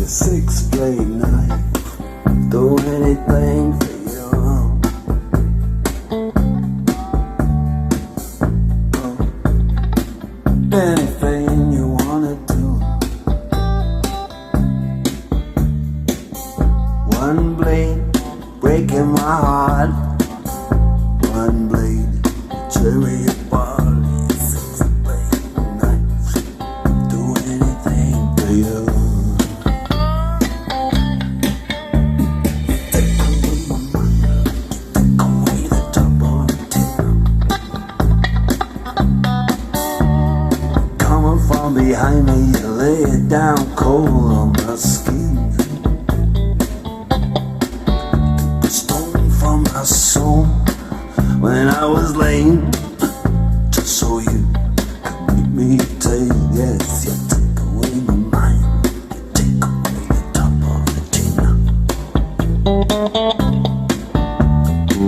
6-blade knife, do anything for you. Anything you wanna do. One blade breaking my heart, one blade tearing your body. 6-blade knife, do anything for you. From behind me, you lay it down cold on my skin. Took the stone from my soul when I was lame, just so you could meet me.